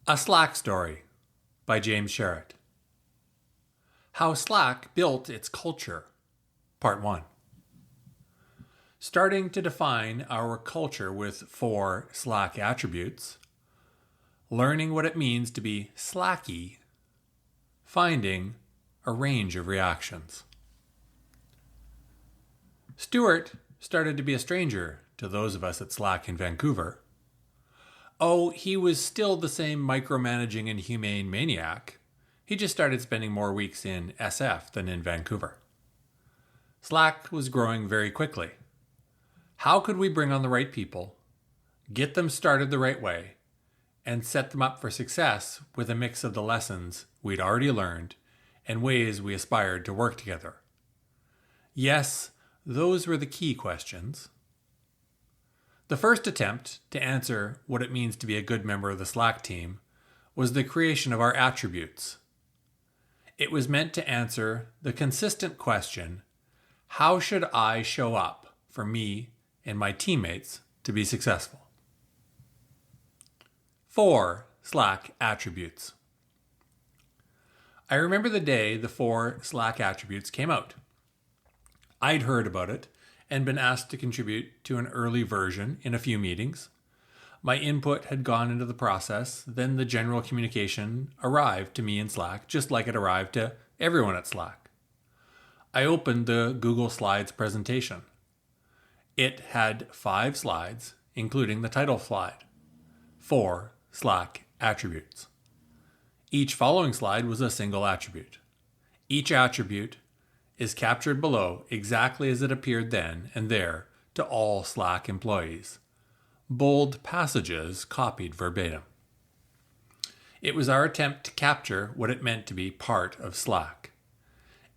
A Slack Story by James Sherrett. How Slack Built Its Culture, Part 1. Starting to define our culture with 4 Slack attributes, learning what it means to be slacky, finding a range of reactions. Stewart started to be a stranger to those of us at Slack in Vancouver. Oh, he was still the same micromanaging and humane maniac. He just started spending more weeks in SF than in Vancouver. Slack was growing very quickly. How could we bring on the right people, get them started the right way, and set them up for success with a mix of the lessons we'd already learned and ways we aspired to work together? Yes, those were the key questions. The first attempt to answer what it means to be a good member of the Slack team was the creation of our attributes. It was meant to answer the consistent question, how should I show up for me and my teammates to be successful? 4 Slack attributes. I remember the day the 4 Slack attributes came out. I'd heard about it and been asked to contribute to an early version in a few meetings. My input had gone into the process, then the general communication arrived to me in Slack, just like it arrived to everyone at Slack. I opened the Google Slides presentation. It had 5 slides, including the title slide. 4 Slack attributes. Each following slide was a single attribute. Each attribute is captured below exactly as it appeared then and there to all Slack employees. Bold passages copied verbatim. It was our attempt to capture what it meant to be part of Slack.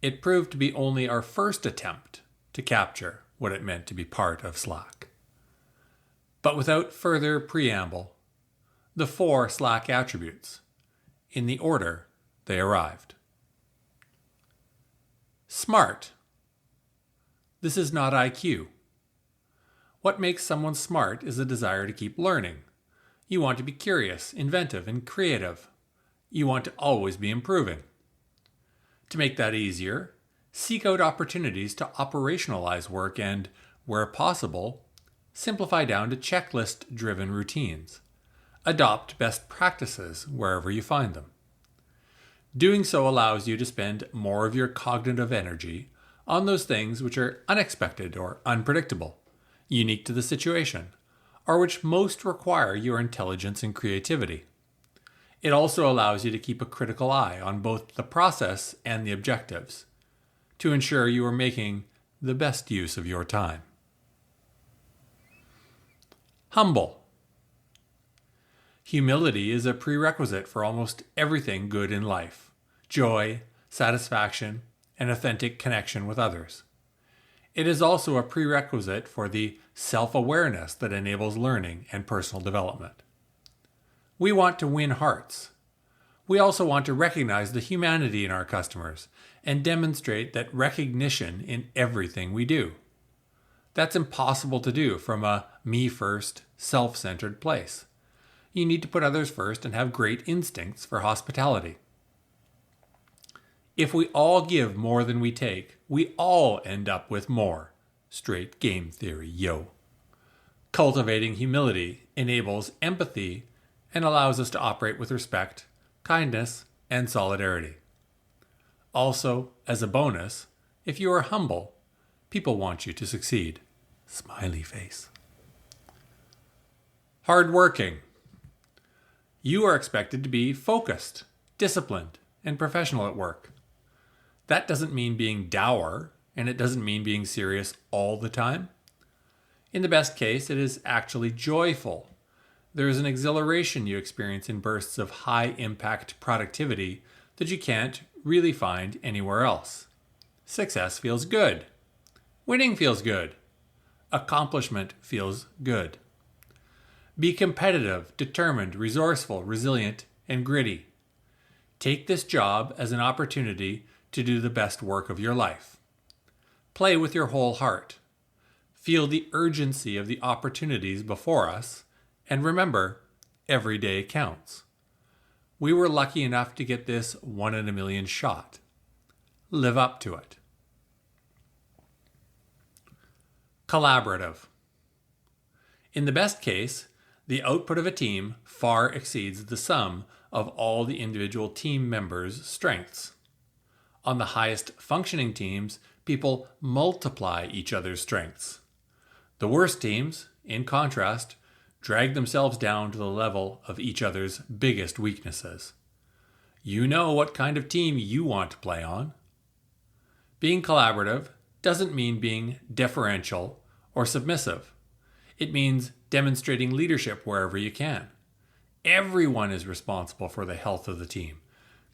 It proved to be only our first attempt to capture what it meant to be part of Slack. But without further preamble, the 4 Slack attributes, in the order they arrived. Smart. This is not IQ. What makes someone smart is a desire to keep learning. You want to be curious, inventive, and creative. You want to always be improving. To make that easier, seek out opportunities to operationalize work and, where possible, simplify down to checklist-driven routines. Adopt best practices wherever you find them. Doing so allows you to spend more of your cognitive energy on those things which are unexpected or unpredictable, unique to the situation, or which most require your intelligence and creativity. It also allows you to keep a critical eye on both the process and the objectives, to ensure you are making the best use of your time. Humble. Humility is a prerequisite for almost everything good in life: joy, satisfaction, and authentic connection with others. It is also a prerequisite for the self-awareness that enables learning and personal development. We want to win hearts. We also want to recognize the humanity in our customers and demonstrate that recognition in everything we do. That's impossible to do from a me-first, self-centered place. You need to put others first and have great instincts for hospitality. If we all give more than we take, we all end up with more. Straight game theory, yo. Cultivating humility enables empathy and allows us to operate with respect, kindness, and solidarity. Also, as a bonus, if you are humble, people want you to succeed. Smiley face. Hardworking. You are expected to be focused, disciplined, and professional at work. That doesn't mean being dour, and it doesn't mean being serious all the time. In the best case, it is actually joyful. There is an exhilaration you experience in bursts of high-impact productivity that you can't really find anywhere else. Success feels good. Winning feels good. Accomplishment feels good. Be competitive, determined, resourceful, resilient, and gritty. Take this job as an opportunity to do the best work of your life. Play with your whole heart. Feel the urgency of the opportunities before us, and remember, every day counts. We were lucky enough to get this 1 in a million shot. Live up to it. Collaborative. In the best case, the output of a team far exceeds the sum of all the individual team members' strengths. On the highest functioning teams, people multiply each other's strengths. The worst teams, in contrast, drag themselves down to the level of each other's biggest weaknesses. You know what kind of team you want to play on. Being collaborative doesn't mean being deferential or submissive. It means demonstrating leadership wherever you can. Everyone is responsible for the health of the team,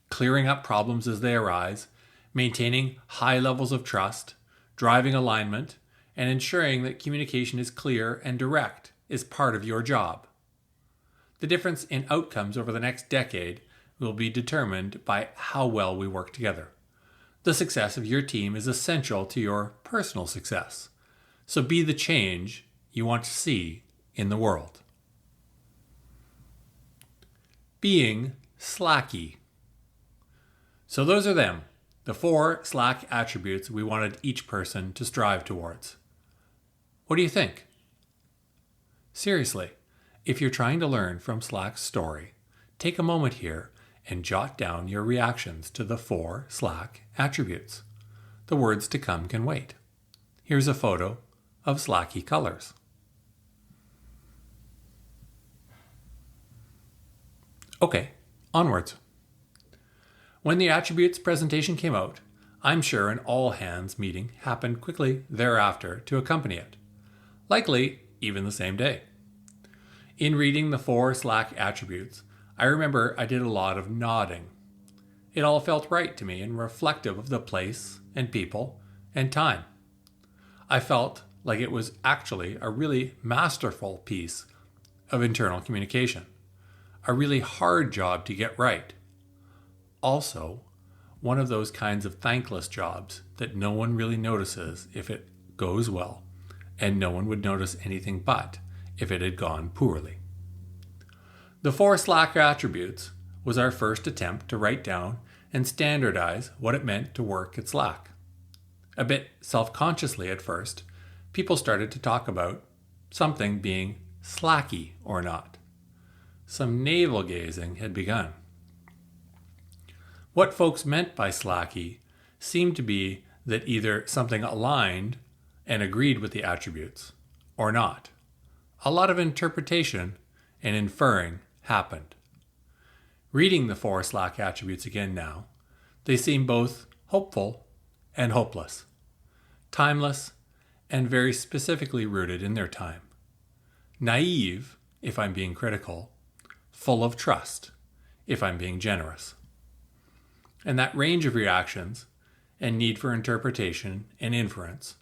clearing up problems as they arise, maintaining high levels of trust, driving alignment, and ensuring that communication is clear and direct is part of your job. The difference in outcomes over the next decade will be determined by how well we work together. The success of your team is essential to your personal success. So be the change you want to see in the world. Being slacky. So those are them, the 4 Slack attributes we wanted each person to strive towards. What do you think? Seriously, if you're trying to learn from Slack's story, take a moment here and jot down your reactions to the 4 Slack attributes. The words to come can wait. Here's a photo of Slacky colors. Okay, onwards. When the attributes presentation came out, I'm sure an all-hands meeting happened quickly thereafter to accompany it. Likely even the same day. In reading the 4 Slack attributes, I remember I did a lot of nodding. It all felt right to me and reflective of the place and people and time. I felt like it was actually a really masterful piece of internal communication. A really hard job to get right. Also, one of those kinds of thankless jobs that no one really notices if it goes well, and no one would notice anything but if it had gone poorly. The 4 Slack attributes was our first attempt to write down and standardize what it meant to work at Slack. A bit self-consciously at first, people started to talk about something being slacky or not. Some navel-gazing had begun. What folks meant by slacky seemed to be that either something aligned and agreed with the attributes, or not. A lot of interpretation and inferring happened. Reading the 4 Slack attributes again now, they seem both hopeful and hopeless, timeless and very specifically rooted in their time. Naive, if I'm being critical, full of trust, if I'm being generous. And that range of reactions and need for interpretation and inference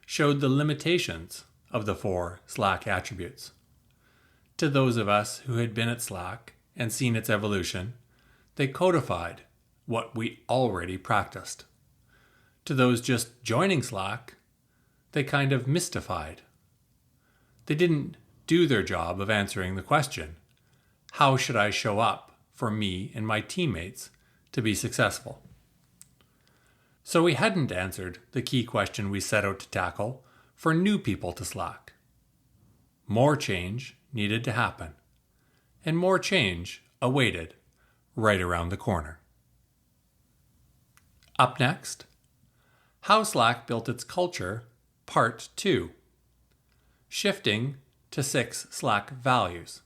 showed the limitations of the 4 Slack attributes. To those of us who had been at Slack and seen its evolution, they codified what we already practiced. To those just joining Slack, they kind of mystified. They didn't do their job of answering the question, how should I show up for me and my teammates to be successful? So we hadn't answered the key question we set out to tackle for new people to Slack. More change needed to happen, and more change awaited right around the corner. Up next, How Slack Built Its Culture, Part 2. Shifting to 6 Slack values.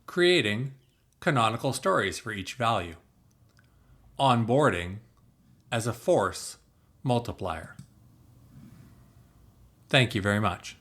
Creating canonical stories for each value. Onboarding as a force multiplier. Thank you very much.